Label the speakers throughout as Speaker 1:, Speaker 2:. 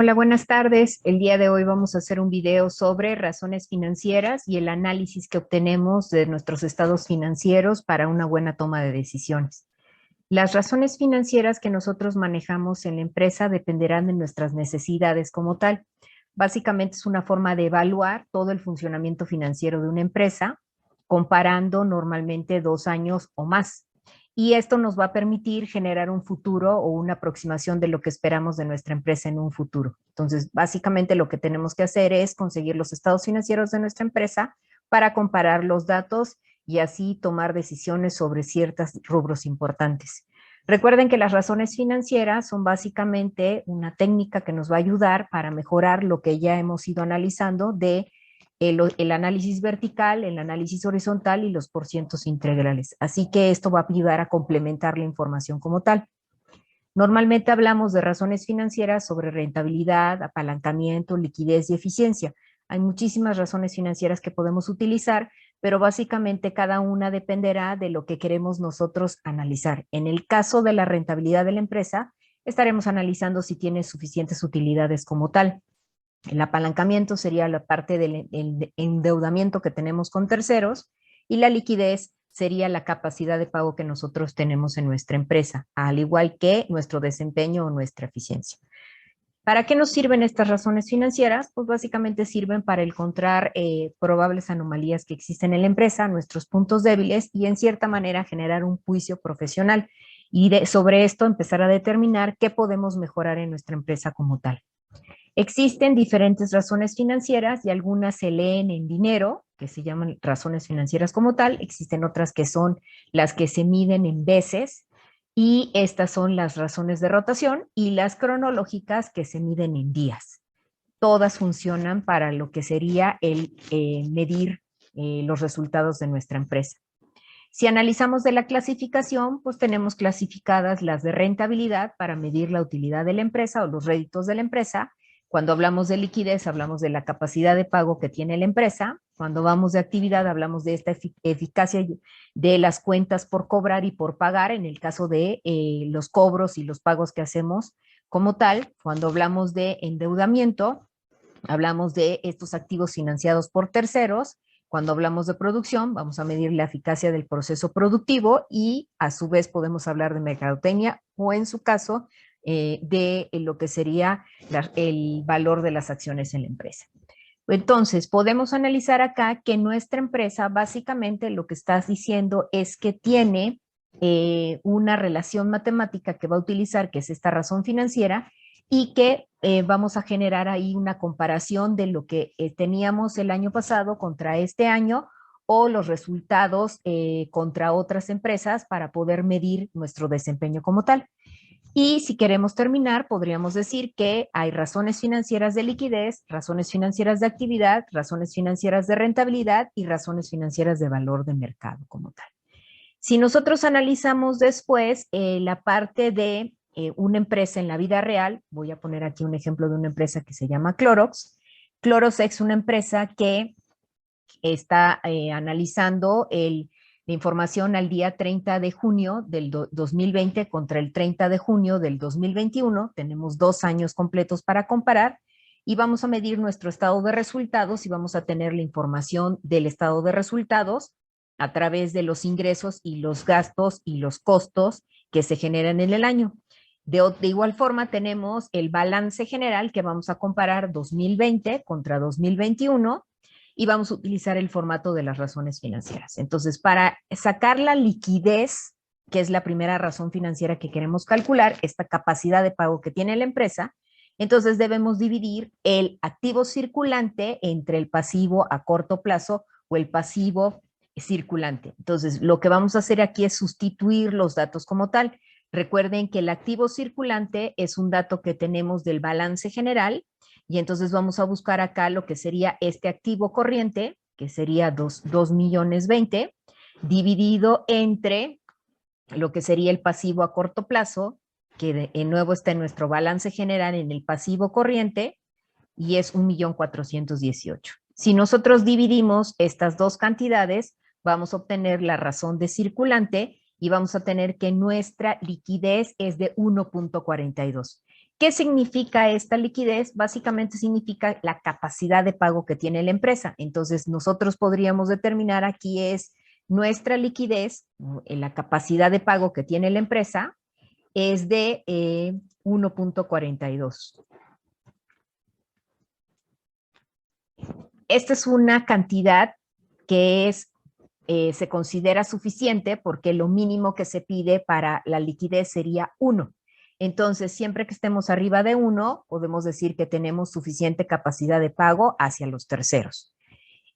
Speaker 1: Hola, buenas tardes. El día de hoy vamos a hacer un video sobre razones financieras y el análisis que obtenemos de nuestros estados financieros para una buena toma de decisiones. Las razones financieras que nosotros manejamos en la empresa dependerán de nuestras necesidades como tal. Básicamente es una forma de evaluar todo el funcionamiento financiero de una empresa, comparando normalmente 2 años o más. Y esto nos va a permitir generar un futuro o una aproximación de lo que esperamos de nuestra empresa en un futuro. Entonces, básicamente lo que tenemos que hacer es conseguir los estados financieros de nuestra empresa para comparar los datos y así tomar decisiones sobre ciertos rubros importantes. Recuerden que las razones financieras son básicamente una técnica que nos va a ayudar para mejorar lo que ya hemos ido analizando de el análisis vertical, el análisis horizontal y los porcientos integrales. Así que esto va a ayudar a complementar la información como tal. Normalmente hablamos de razones financieras sobre rentabilidad, apalancamiento, liquidez y eficiencia. Hay muchísimas razones financieras que podemos utilizar, pero básicamente cada una dependerá de lo que queremos nosotros analizar. En el caso de la rentabilidad de la empresa, estaremos analizando si tiene suficientes utilidades como tal. El apalancamiento sería la parte del endeudamiento que tenemos con terceros y la liquidez sería la capacidad de pago que nosotros tenemos en nuestra empresa, al igual que nuestro desempeño o nuestra eficiencia. ¿Para qué nos sirven estas razones financieras? Pues básicamente sirven para encontrar probables anomalías que existen en la empresa, nuestros puntos débiles y en cierta manera generar un juicio profesional y sobre esto empezar a determinar qué podemos mejorar en nuestra empresa como tal. Existen diferentes razones financieras y algunas se leen en dinero, que se llaman razones financieras como tal. Existen otras que son las que se miden en veces y estas son las razones de rotación y las cronológicas que se miden en días. Todas funcionan para lo que sería el medir los resultados de nuestra empresa. Si analizamos de la clasificación, pues tenemos clasificadas las de rentabilidad para medir la utilidad de la empresa o los réditos de la empresa. Cuando hablamos de liquidez, hablamos de la capacidad de pago que tiene la empresa. Cuando vamos de actividad, hablamos de esta eficacia de las cuentas por cobrar y por pagar, en el caso de los cobros y los pagos que hacemos como tal. Cuando hablamos de endeudamiento, hablamos de estos activos financiados por terceros. Cuando hablamos de producción, vamos a medir la eficacia del proceso productivo y a su vez podemos hablar de mercadotecnia o en su caso de lo que sería el valor de las acciones en la empresa. Entonces, podemos analizar acá que nuestra empresa básicamente lo que estás diciendo es que tiene una relación matemática que va a utilizar, que es esta razón financiera, y que vamos a generar ahí una comparación de lo que teníamos el año pasado contra este año o los resultados contra otras empresas para poder medir nuestro desempeño como tal. Y si queremos terminar, podríamos decir que hay razones financieras de liquidez, razones financieras de actividad, razones financieras de rentabilidad y razones financieras de valor de mercado como tal. Si nosotros analizamos después la parte de una empresa en la vida real, voy a poner aquí un ejemplo de una empresa que se llama Clorox. Clorox es una empresa que está analizando la información al día 30 de junio del 2020 contra el 30 de junio del 2021. Tenemos 2 años completos para comparar y vamos a medir nuestro estado de resultados y vamos a tener la información del estado de resultados a través de los ingresos y los gastos y los costos que se generan en el año. De igual forma tenemos el balance general que vamos a comparar 2020 contra 2021 y vamos a utilizar el formato de las razones financieras. Entonces, para sacar la liquidez, que es la primera razón financiera que queremos calcular, esta capacidad de pago que tiene la empresa, entonces debemos dividir el activo circulante entre el pasivo a corto plazo o el pasivo circulante. Entonces, lo que vamos a hacer aquí es sustituir los datos como tal. Recuerden que el activo circulante es un dato que tenemos del balance general y entonces vamos a buscar acá lo que sería este activo corriente, que sería 2 millones 20, dividido entre lo que sería el pasivo a corto plazo, que de nuevo está en nuestro balance general en el pasivo corriente, y es 1.418.000. Si nosotros dividimos estas dos cantidades, vamos a obtener la razón de circulante y vamos a tener que nuestra liquidez es de 1.42. ¿Qué significa esta liquidez? Básicamente significa la capacidad de pago que tiene la empresa. Entonces, nosotros podríamos determinar aquí es nuestra liquidez, la capacidad de pago que tiene la empresa es de 1.42. Esta es una cantidad que se considera suficiente porque lo mínimo que se pide para la liquidez sería 1. Entonces, siempre que estemos arriba de 1, podemos decir que tenemos suficiente capacidad de pago hacia los terceros.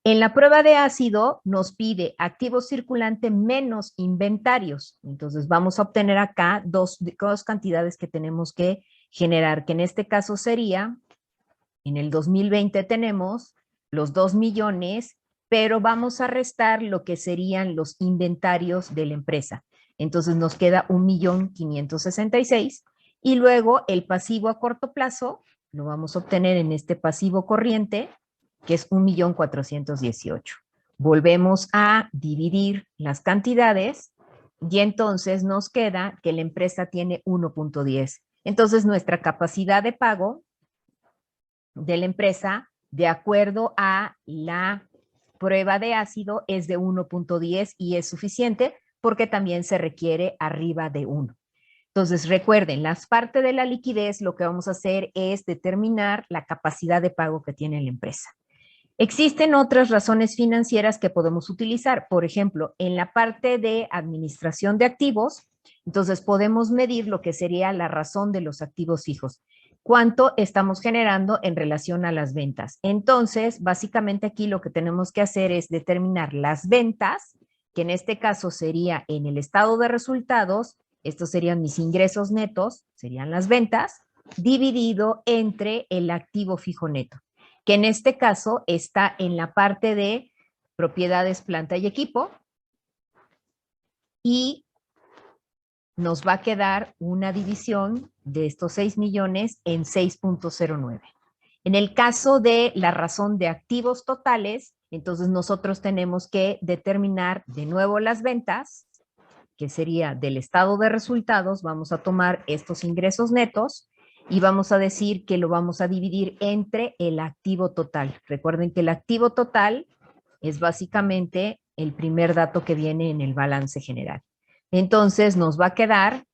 Speaker 1: En la prueba de ácido nos pide activo circulante menos inventarios. Entonces, vamos a obtener acá dos cantidades que tenemos que generar, que en este caso sería, en el 2020 tenemos los 2 millones, pero vamos a restar lo que serían los inventarios de la empresa. Entonces nos queda 1.566.000 y luego el pasivo a corto plazo lo vamos a obtener en este pasivo corriente, que es 1.418.000. Volvemos a dividir las cantidades y entonces nos queda que la empresa tiene 1.10. Entonces nuestra capacidad de pago de la empresa, de acuerdo a la prueba de ácido, es de 1.10 y es suficiente porque también se requiere arriba de 1. Entonces, recuerden, las partes de la liquidez, lo que vamos a hacer es determinar la capacidad de pago que tiene la empresa. Existen otras razones financieras que podemos utilizar. Por ejemplo, en la parte de administración de activos, entonces podemos medir lo que sería la razón de los activos fijos. ¿Cuánto estamos generando en relación a las ventas? Entonces, básicamente aquí lo que tenemos que hacer es determinar las ventas, que en este caso sería en el estado de resultados, estos serían mis ingresos netos, serían las ventas, dividido entre el activo fijo neto, que en este caso está en la parte de propiedades, planta y equipo, y nos va a quedar una división de estos 6 millones en 6.09. En el caso de la razón de activos totales, entonces nosotros tenemos que determinar de nuevo las ventas, que sería del estado de resultados. Vamos a tomar estos ingresos netos y vamos a decir que lo vamos a dividir entre el activo total. Recuerden que el activo total es básicamente el primer dato que viene en el balance general. Entonces nos va a quedar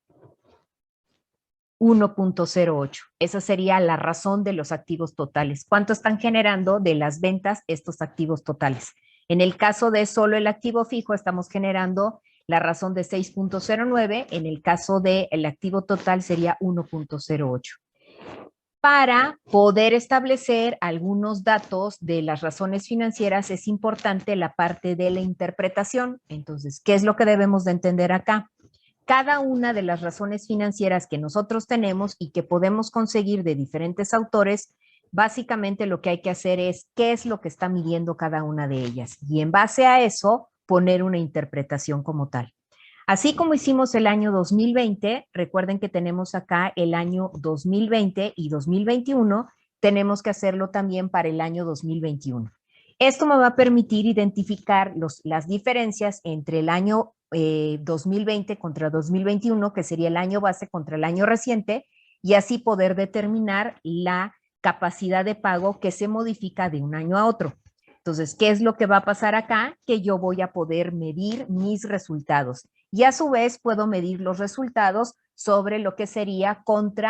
Speaker 1: 1.08. Esa sería la razón de los activos totales. ¿Cuánto están generando de las ventas estos activos totales? En el caso de solo el activo fijo, estamos generando la razón de 6.09. En el caso del activo total sería 1.08. Para poder establecer algunos datos de las razones financieras es importante la parte de la interpretación. Entonces, ¿qué es lo que debemos de entender acá? Cada una de las razones financieras que nosotros tenemos y que podemos conseguir de diferentes autores, básicamente lo que hay que hacer es qué es lo que está midiendo cada una de ellas y en base a eso poner una interpretación como tal. Así como hicimos el año 2020, recuerden que tenemos acá el año 2020 y 2021, tenemos que hacerlo también para el año 2021. Esto me va a permitir identificar las diferencias entre el año 2020 contra 2021, que sería el año base contra el año reciente, y así poder determinar la capacidad de pago que se modifica de un año a otro. Entonces, ¿qué es lo que va a pasar acá? Que yo voy a poder medir mis resultados y a su vez puedo medir los resultados sobre lo que sería contra